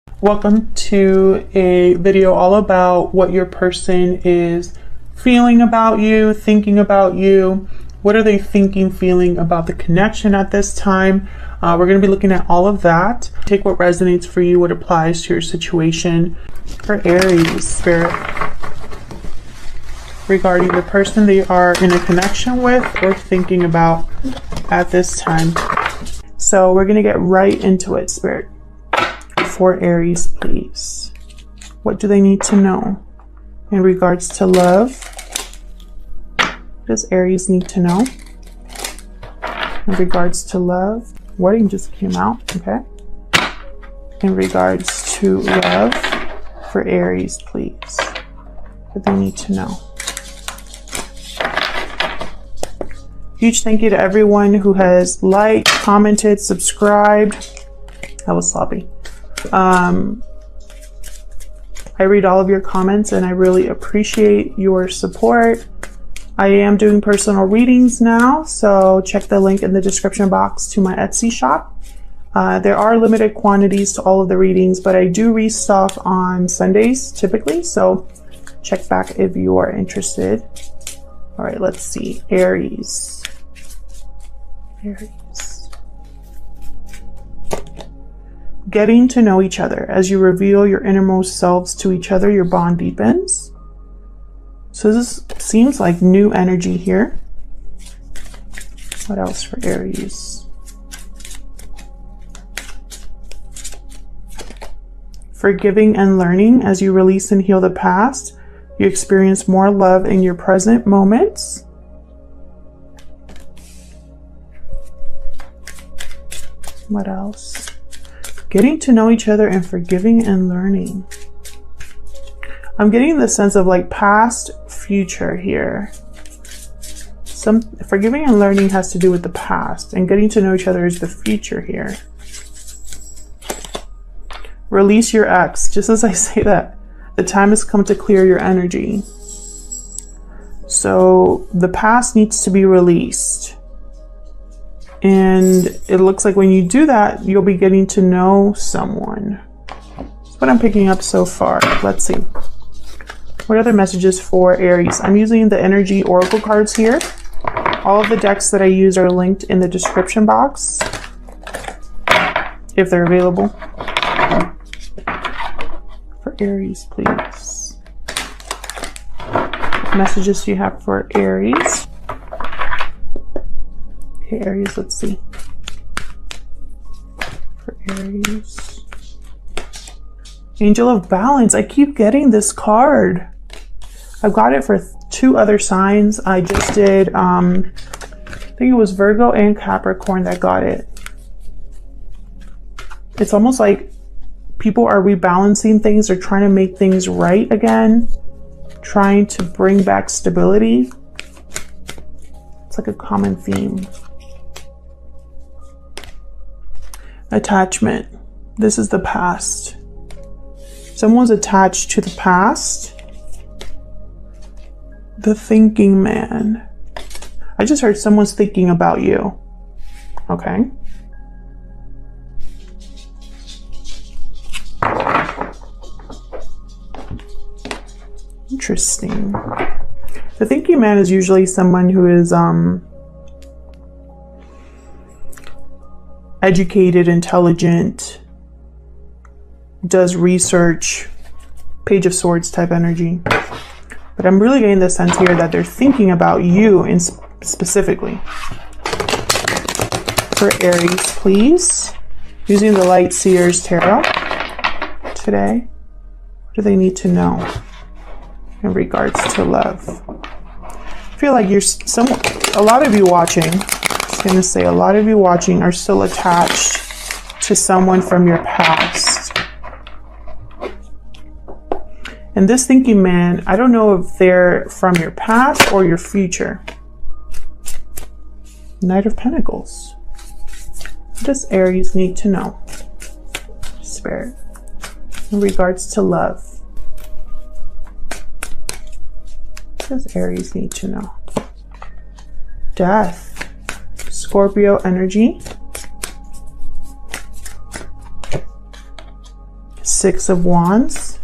Welcome to a video all about what your person is feeling about you, thinking about you. What are they thinking, feeling about the connection at this time? We're going to be looking at all of that. Take what resonates for you, what applies to your situation. For Aries, Spirit, regarding the person they are in a connection with or thinking about at this time. So we're going to get right into it, Spirit. For Aries, please. What do they need to know in regards to love? What does Aries need to know in regards to love? Wedding just came out, okay? In regards to love for Aries, please. What they need to know. Huge thank you to everyone who has liked, commented, subscribed. That was sloppy. I read all of your comments and I really appreciate your support. I am doing personal readings now, so check the link in the description box to my Etsy shop. There are limited quantities to all of the readings, but I do restock on Sundays typically, so check back if you are interested. All right, let's see. Aries. Getting to know each other. As you reveal your innermost selves to each other, your bond deepens. So this seems like new energy here. What else for Aries? Forgiving and learning. As you release and heal the past, you experience more love in your present moments. What else? Getting to know each other and forgiving and learning. I'm getting the sense of like past, future here. Some forgiving and learning has to do with the past, and getting to know each other is the future here. Release your ex. Just as I say that, the time has come to clear your energy. So the past needs to be released. And it looks like when you do that, you'll be getting to know someone. That's what I'm picking up so far. Let's see. What other messages for Aries? I'm using the energy oracle cards here. All of the decks that I use are linked in the description box, if they're available. For Aries, please. What messages do you have for Aries? Okay, Aries, let's see. For Aries. Angel of Balance. I keep getting this card. I've got it for 2 other signs. I just did, I think it was Virgo and Capricorn that got it. It's almost like people are rebalancing things or trying to make things right again. Trying to bring back stability. It's like a common theme. Attachment. This is the past. Someone's attached to the past. The thinking man. I just heard someone's thinking about you. Okay. Interesting. The thinking man is usually someone who is educated, intelligent, does research, Page of Swords type energy. But I'm really getting the sense here that they're thinking about you in specifically. For Aries, please. Using the Light Seers Tarot today. What do they need to know in regards to love? I feel like a lot of you watching, I'm going to say a lot of you watching are still attached to someone from your past. And this thinking man, I don't know if they're from your past or your future. Knight of Pentacles. What does Aries need to know? Spirit. In regards to love. What does Aries need to know? Death. Scorpio energy. Six of Wands.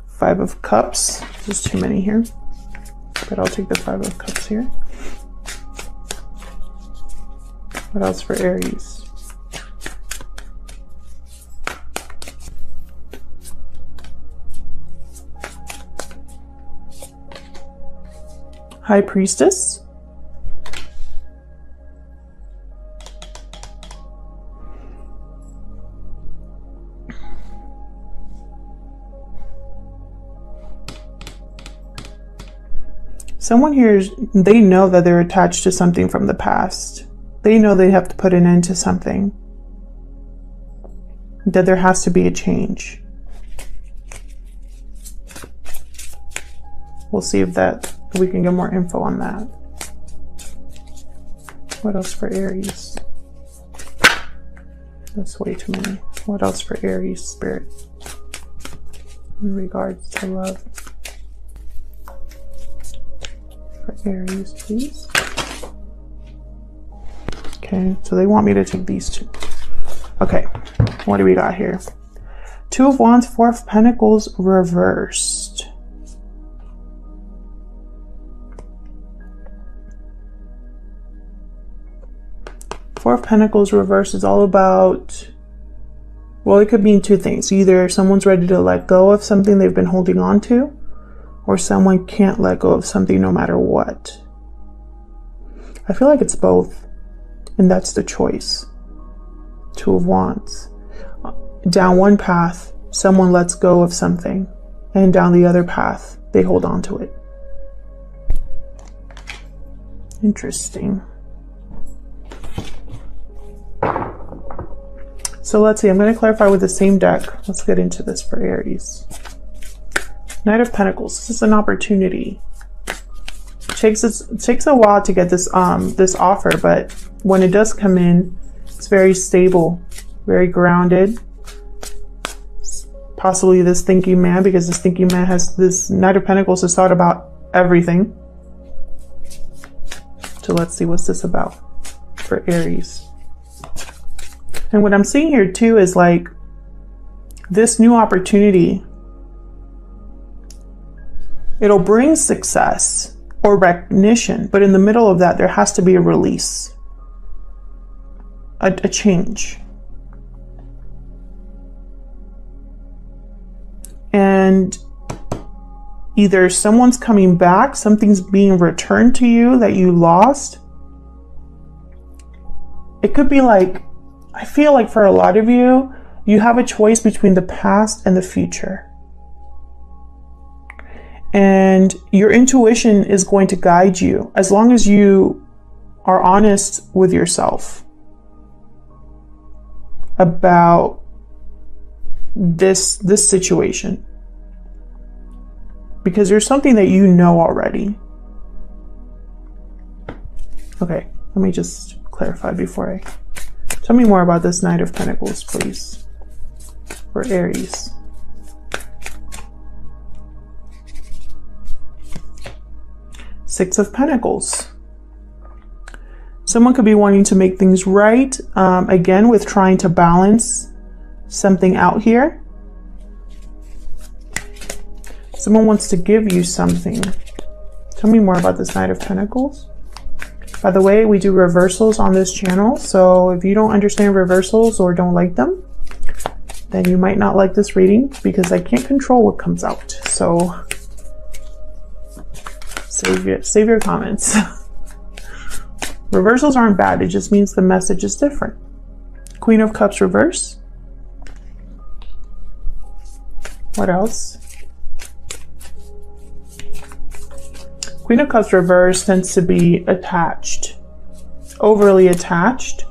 Five of Cups. There's too many here, but I'll take the Five of Cups here. What else for Aries? High Priestess. Someone here, they know that they're attached to something from the past. They know they have to put an end to something. That there has to be a change. We'll see if we can get more info on that. What else for Aries? That's way too many. What else for Aries, Spirit? In regards to love. For Aries, please. Okay, so they want me to take these two. Okay, what do we got here? Two of Wands, Four of Pentacles reversed. Four of Pentacles reversed is all about, well, it could mean two things. Either someone's ready to let go of something they've been holding on to, or someone can't let go of something no matter what. I feel like it's both, and that's the choice. Two of Wands. Down one path, someone lets go of something, and down the other path, they hold on to it. Interesting. So let's see, I'm going to clarify with the same deck. Let's get into this for Aries. Knight of Pentacles. This is an opportunity. It takes a while to get this this offer, but when it does come in, it's very stable, very grounded. Possibly this thinking man, because this thinking man has this Knight of Pentacles has thought about everything. So let's see what's this about for Aries. And what I'm seeing here too is like this new opportunity. It'll bring success or recognition, but in the middle of that, there has to be a release, a change. And either someone's coming back, something's being returned to you that you lost. It could be like, I feel like for a lot of you, you have a choice between the past and the future. And your intuition is going to guide you as long as you are honest with yourself about this situation. Because there's something that you know already. Okay, let me just clarify before I... Tell me more about this Knight of Pentacles, please, for Aries. Six of Pentacles. Someone could be wanting to make things right, again, with trying to balance something out here. Someone wants to give you something. Tell me more about this Knight of Pentacles. By the way, we do reversals on this channel, so if you don't understand reversals or don't like them, then you might not like this reading, because I can't control what comes out. So save your comments. Reversals aren't bad, it just means the message is different. Queen of Cups reverse. What else? Queen of Cups reverse tends to be attached, overly attached.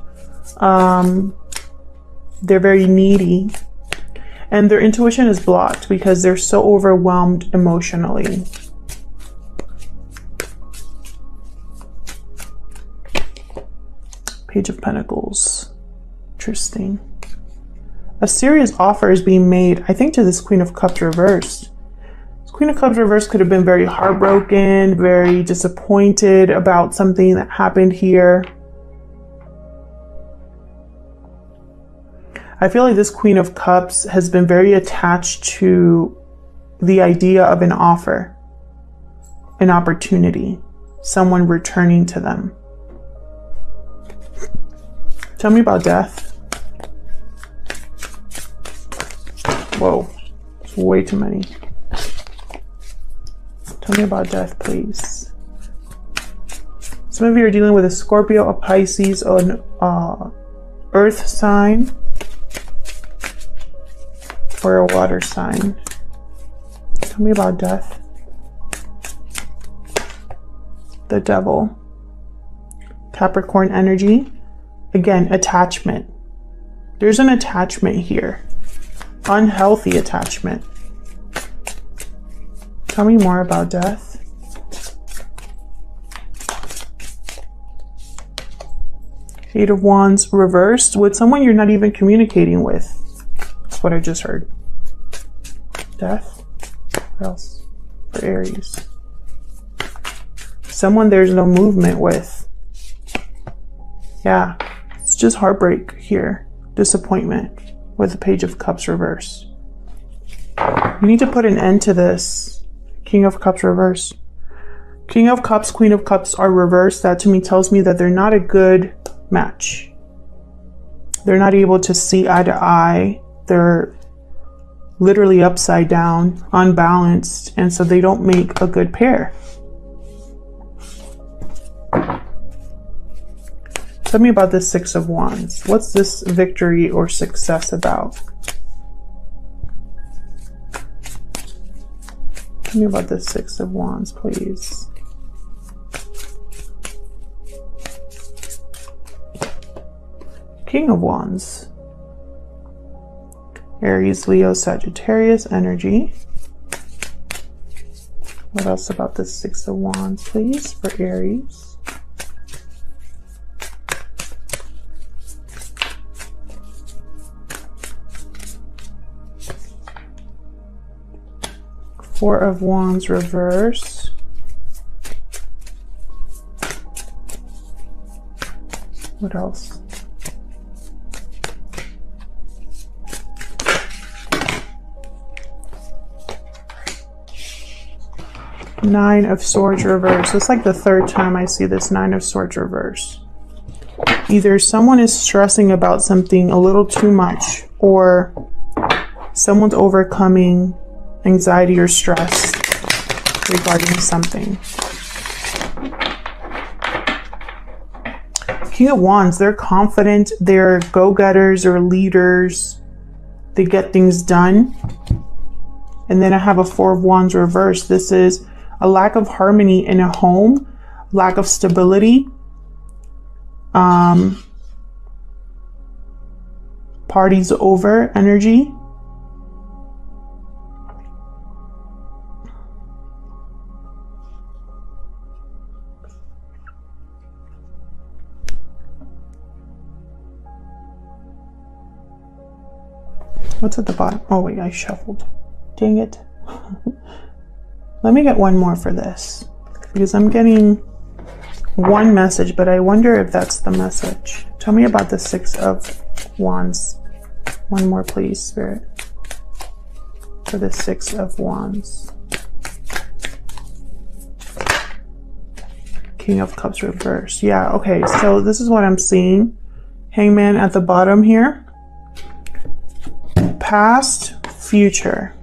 They're very needy, and their intuition is blocked because they're so overwhelmed emotionally. Page of Pentacles. Interesting. A serious offer is being made, I think, to this Queen of Cups reversed. Queen of Cups reverse could have been very heartbroken, very disappointed about something that happened here. I feel like this Queen of Cups has been very attached to the idea of an offer, an opportunity, someone returning to them. Tell me about death. Whoa, it's way too many. Tell me about death, please. Some of you are dealing with a Scorpio, a Pisces, or an earth sign, or a water sign. Tell me about death. The Devil. Capricorn energy. Again, attachment. There's an attachment here. Unhealthy attachment. Tell me more about death. Eight of Wands reversed with someone you're not even communicating with. That's what I just heard. Death. What else? For Aries. Someone there's no movement with. Yeah. It's just heartbreak here. Disappointment with the Page of Cups reverse. You need to put an end to this. King of Cups reverse. King of Cups, Queen of Cups are reversed. That to me tells me that they're not a good match. They're not able to see eye to eye. They're literally upside down, unbalanced, and so they don't make a good pair. Tell me about the Six of Wands. What's this victory or success about? Tell me about the Six of Wands, please. King of Wands. Aries, Leo, Sagittarius energy. What else about the Six of Wands, please, for Aries? Four of Wands reverse. What else? Nine of Swords reverse. It's like the third time I see this Nine of Swords reverse. Either someone is stressing about something a little too much, or someone's overcoming anxiety or stress regarding something. King of Wands, they're confident, they're go-getters or leaders, they get things done. And then I have a Four of Wands reverse. This is a lack of harmony in a home, lack of stability, parties over energy. What's at the bottom? Oh wait, I shuffled. Dang it. Let me get one more for this, because I'm getting one message, but I wonder if that's the message. Tell me about the Six of Wands. One more, please, Spirit. For the Six of Wands. King of Cups reverse. Yeah, okay, so this is what I'm seeing. Hangman at the bottom here. Past, future.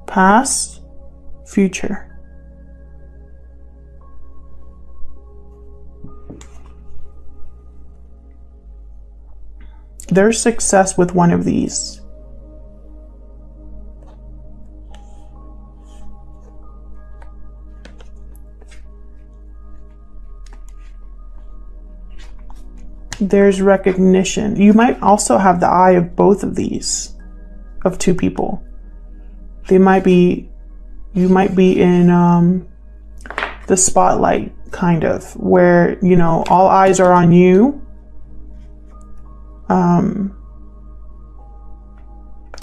Past, future. There's success with one of these. There's recognition. You might also have the eye of both of these, of two people. They might be, you might be in the spotlight, kind of, where, you know, all eyes are on you.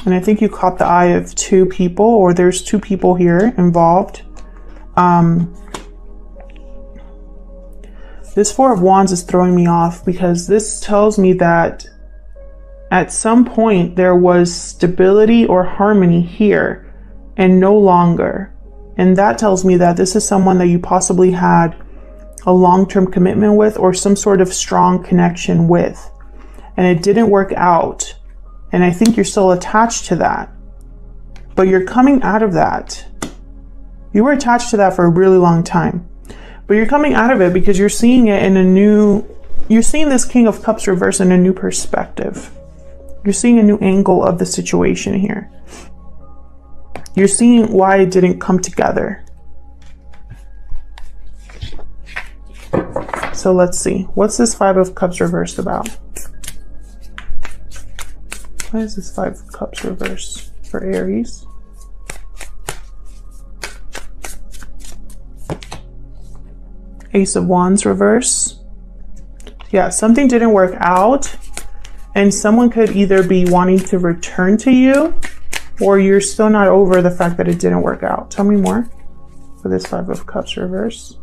And I think you caught the eye of two people, or there's two people here involved. This Four of Wands is throwing me off, because this tells me that At some point, there was stability or harmony here and no longer. And that tells me that this is someone that you possibly had a long-term commitment with or some sort of strong connection with. And it didn't work out. And I think you're still attached to that. But you're coming out of that. You were attached to that for a really long time. But you're coming out of it because you're seeing it in a new... You're seeing this King of Cups reverse in a new perspective. You're seeing a new angle of the situation here. You're seeing why it didn't come together. So let's see. What's this Five of Cups reversed about? Why is this Five of Cups reversed for Aries? Ace of Wands reverse. Yeah, something didn't work out. And someone could either be wanting to return to you, or you're still not over the fact that it didn't work out. Tell me more for this Five of Cups reverse.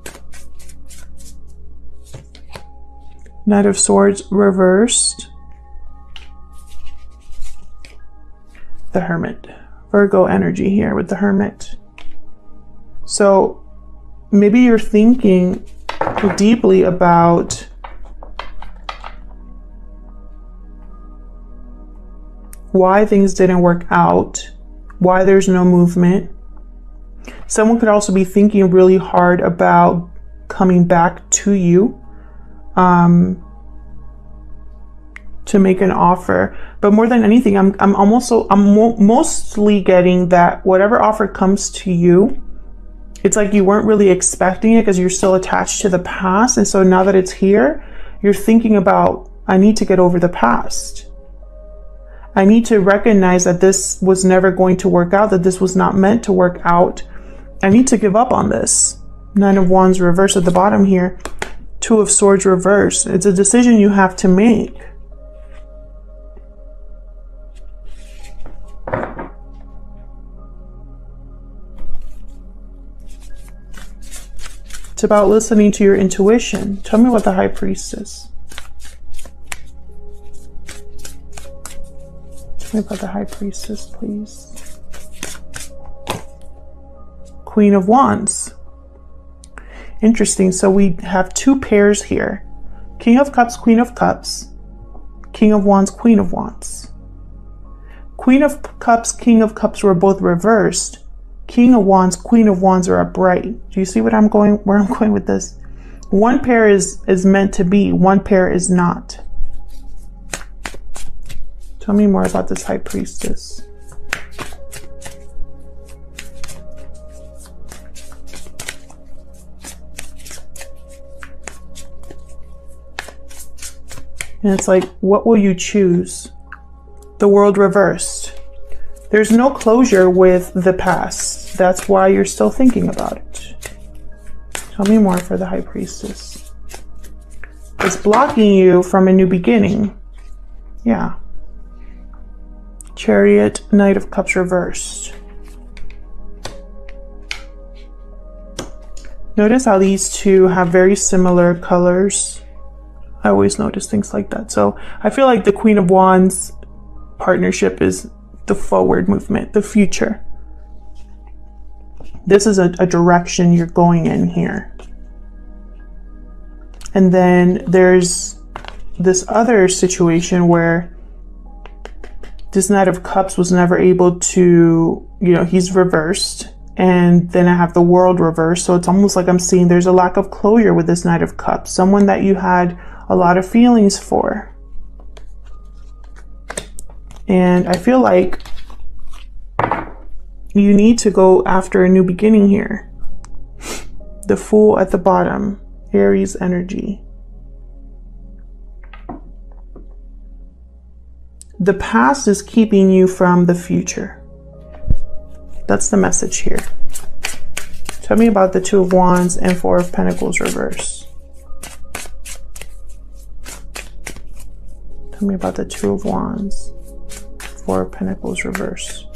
Knight of Swords reversed. The Hermit. Virgo energy here with the Hermit. So maybe you're thinking deeply about why things didn't work out, why there's no movement. Someone could also be thinking really hard about coming back to you to make an offer. But more than anything, I'm mostly getting that whatever offer comes to you, it's like you weren't really expecting it because you're still attached to the past. And so now that it's here, you're thinking about, I need to get over the past. I need to recognize that this was never going to work out, that this was not meant to work out. I need to give up on this. Nine of Wands reverse at the bottom here. Two of Swords reverse. It's a decision you have to make. It's about listening to your intuition. Tell me what the High Priestess. About the High Priestess, please. Queen of Wands. Interesting. So we have two pairs here. King of Cups, Queen of Cups. King of Wands, Queen of Wands. Queen of Cups, King of Cups were both reversed. King of Wands, Queen of Wands are upright. Do you see what where I'm going with this? One pair is meant to be, one pair is not. Tell me more about this High Priestess. And it's like, what will you choose? The World reversed. There's no closure with the past. That's why you're still thinking about it. Tell me more for the High Priestess. It's blocking you from a new beginning. Yeah. Chariot, Knight of Cups reversed. Notice how these two have very similar colors. I always notice things like that. So I feel like the Queen of Wands partnership is the forward movement, the future. This is a direction you're going in here. And then there's this other situation where this Knight of Cups was never able to, he's reversed. And then I have the World reversed. So it's almost like I'm seeing there's a lack of closure with this Knight of Cups. Someone that you had a lot of feelings for. And I feel like you need to go after a new beginning here. The Fool at the bottom, Aries energy. The past is keeping you from the future. That's the message here. Tell me about the Two of Wands and Four of Pentacles reverse. Tell me about the Two of Wands, Four of Pentacles reverse.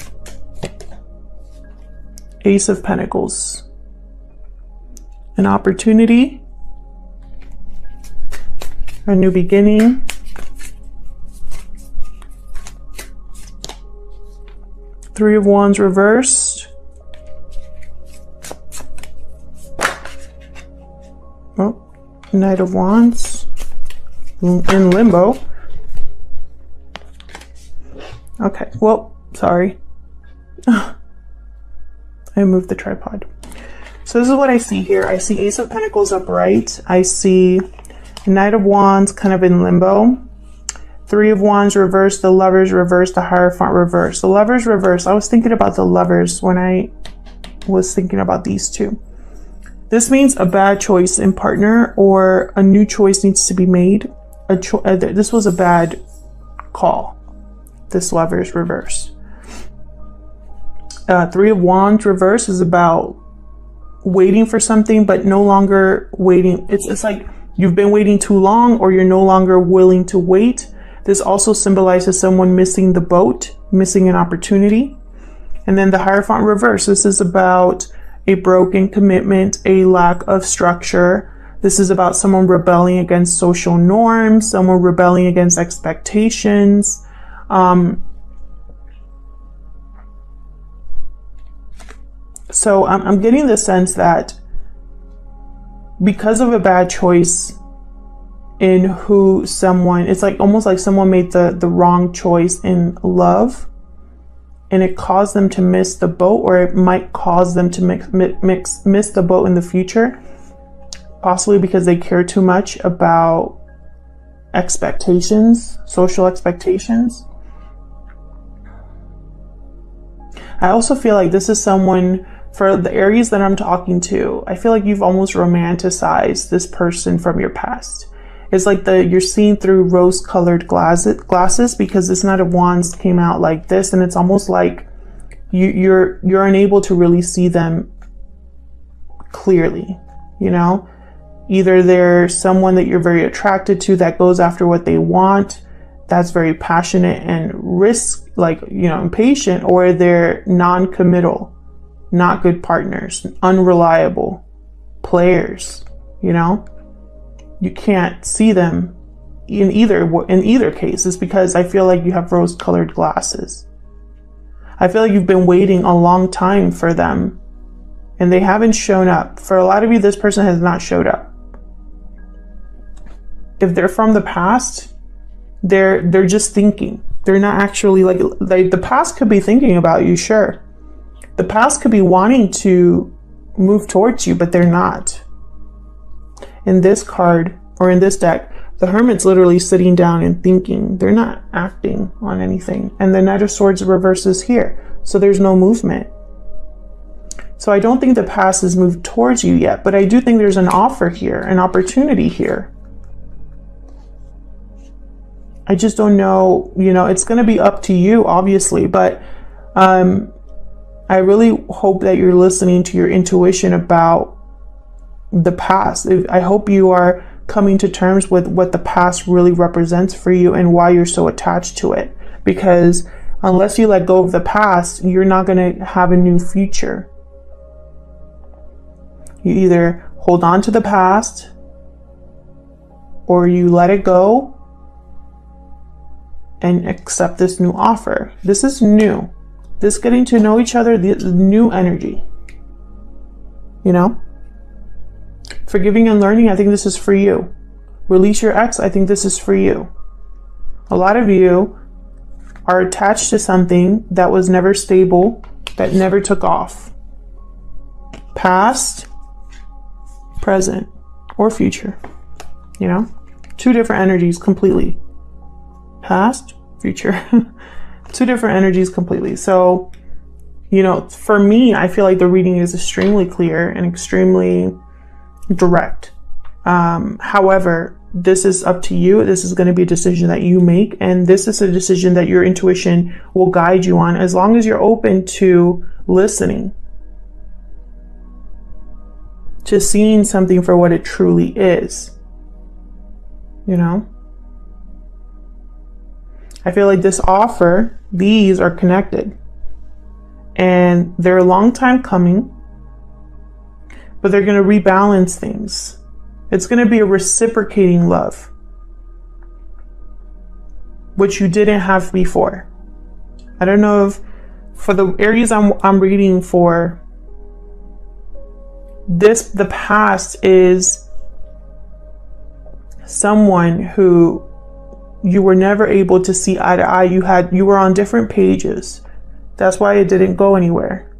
Ace of Pentacles. An opportunity. A new beginning. Three of Wands reversed. Oh, Knight of Wands in limbo. Okay, well, sorry. I moved the tripod. So this is what I see here. I see Ace of Pentacles upright. I see Knight of Wands kind of in limbo. Three of Wands reversed, the Lovers reversed, the Hierophant reversed. The Lovers reversed. I was thinking about the Lovers when I was thinking about these two. This means a bad choice in partner, or a new choice needs to be made. This was a bad call. This Lovers reverse. Three of Wands reverse is about waiting for something, but no longer waiting. It's like you've been waiting too long, or you're no longer willing to wait. This also symbolizes someone missing the boat, missing an opportunity. And then the Hierophant reverse. This is about a broken commitment, a lack of structure. This is about someone rebelling against social norms, someone rebelling against expectations. So I'm getting the sense that because of a bad choice in who someone, it's like almost like someone made the wrong choice in love, and it caused them to miss the boat, or it might cause them to miss the boat in the future, possibly because they care too much about expectations, social expectations. I also feel like this is someone, for the Aries that I'm talking to, I feel like you've almost romanticized this person from your past. It's like you're seeing through rose-colored glasses, because this Knight of Wands came out like this, and it's almost like you're unable to really see them clearly, you know? Either they're someone that you're very attracted to, that goes after what they want, that's very passionate and impatient, or they're non-committal, not good partners, unreliable players, you know? You can't see them in either case. It's because I feel like you have rose-colored glasses. I feel like you've been waiting a long time for them, and they haven't shown up. For a lot of you, this person has not showed up. If they're from the past, they're just thinking. They're not actually like the past could be thinking about you, sure. The past could be wanting to move towards you, but they're not. In this card, or in this deck, the Hermit's literally sitting down and thinking. They're not acting on anything. And the Knight of Swords reverses here, so there's no movement. So I don't think the past has moved towards you yet, but I do think there's an offer here, an opportunity here. I just don't know, it's going to be up to you, obviously, but I really hope that you're listening to your intuition about the past. I hope you are coming to terms with what the past really represents for you and why you're so attached to it. Because unless you let go of the past, you're not going to have a new future. You either hold on to the past, or you let it go and accept this new offer. This is new. This getting to know each other, the new energy. Forgiving and learning, I think this is for you. Release your ex, I think this is for you. A lot of you are attached to something that was never stable, that never took off. Past, present, or future. Two different energies completely. Past, future. Two different energies completely. So, for me, I feel like the reading is extremely clear and extremely direct. However, this is up to you. This is going to be a decision that you make, and this is a decision that your intuition will guide you on, as long as you're open to listening, to seeing something for what it truly is. I feel like this offer, these are connected, and they're a long time coming, but they're going to rebalance things. It's going to be a reciprocating love, which you didn't have before. I don't know if for the Aries I'm reading for, the past is someone who you were never able to see eye to eye. You were on different pages. That's why it didn't go anywhere.